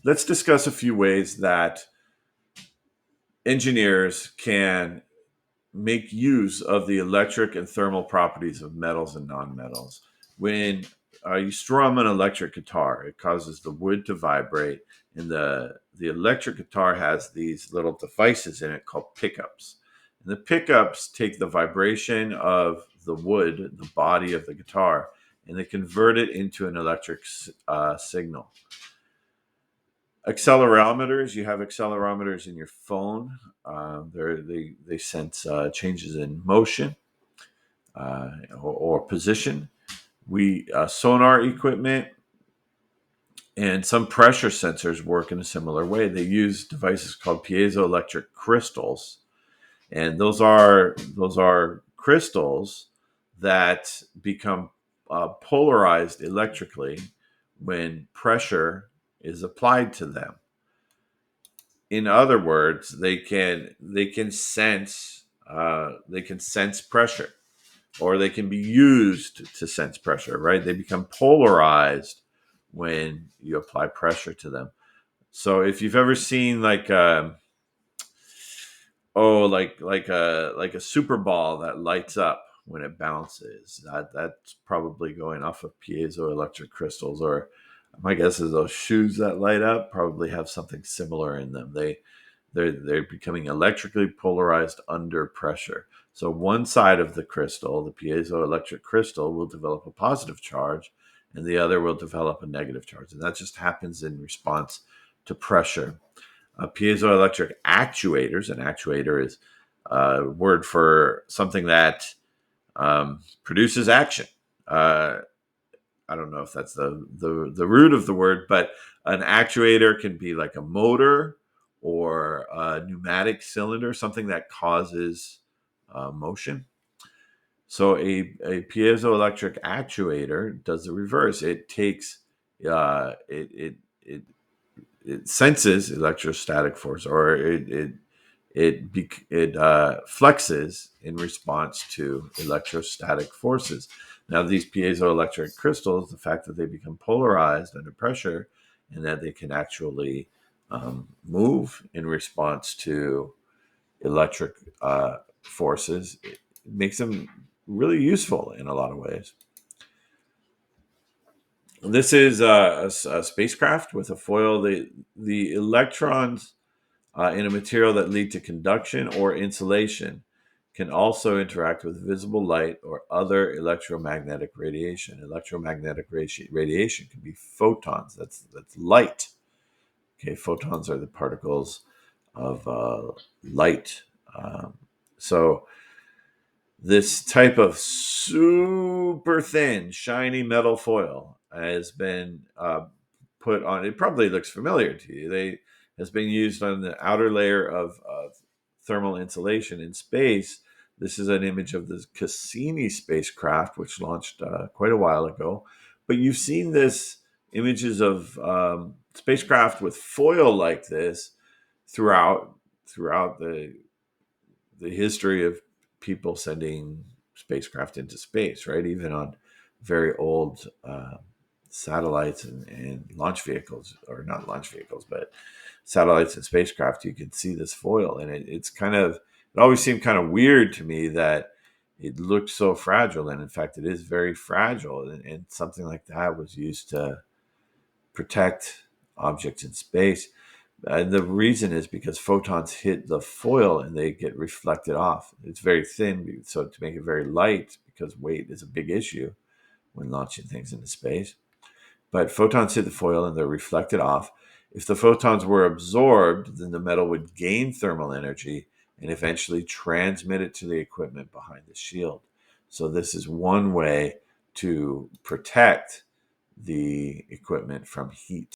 let's discuss a few ways that engineers can make use of the electric and thermal properties of metals and nonmetals. When you strum an electric guitar, it causes the wood to vibrate, and the electric guitar has these little devices in it called pickups. And the pickups take the vibration of the wood, the body of the guitar, and they convert it into an electric signal. Accelerometers, you have accelerometers in your phone. They sense changes in motion or position. We sonar equipment and some pressure sensors work in a similar way. They use devices called piezoelectric crystals, and those are crystals that become polarized electrically when pressure is applied to them. In other words, they can sense pressure, or they can be used to sense pressure. Right? They become polarized when you apply pressure to them. So if you've ever seen like a super ball that lights up when it bounces, that's probably going off of piezoelectric crystals. Or my guess is those shoes that light up probably have something similar in them. They're becoming electrically polarized under pressure. So one side of the crystal, the piezoelectric crystal, will develop a positive charge, and the other will develop a negative charge, and that just happens in response to pressure. Piezoelectric actuators. An actuator is a word for something that produces action. Uh, I don't know if that's the root of the word, but an actuator can be like a motor or a pneumatic cylinder, something that causes motion. So a piezoelectric actuator does the reverse. It takes it it senses electrostatic force, or it flexes in response to electrostatic forces. Now, these piezoelectric crystals, the fact that they become polarized under pressure and that they can actually move in response to electric forces, it makes them really useful in a lot of ways. This is a spacecraft with a foil. The electrons in a material that lead to conduction or insulation can also interact with visible light or other electromagnetic radiation. Electromagnetic radiation can be photons. That's light. Okay, photons are the particles of light. So this type of super thin, shiny metal foil has been put on. It probably looks familiar to you. They has been used on the outer layer of thermal insulation in space. This is an image of the Cassini spacecraft, which launched quite a while ago. But you've seen this images of spacecraft with foil like this throughout the history of people sending spacecraft into space, right? Even on very old satellites and launch vehicles, or not launch vehicles, but satellites and spacecraft, you can see this foil. And it always seemed kind of weird to me that it looked so fragile. And in fact, it is very fragile. And something like that was used to protect objects in space. And the reason is because photons hit the foil and they get reflected off. It's very thin, so to make it very light, because weight is a big issue when launching things into space. But photons hit the foil and they're reflected off. If the photons were absorbed, then the metal would gain thermal energy and eventually transmit it to the equipment behind the shield. So this is one way to protect the equipment from heat.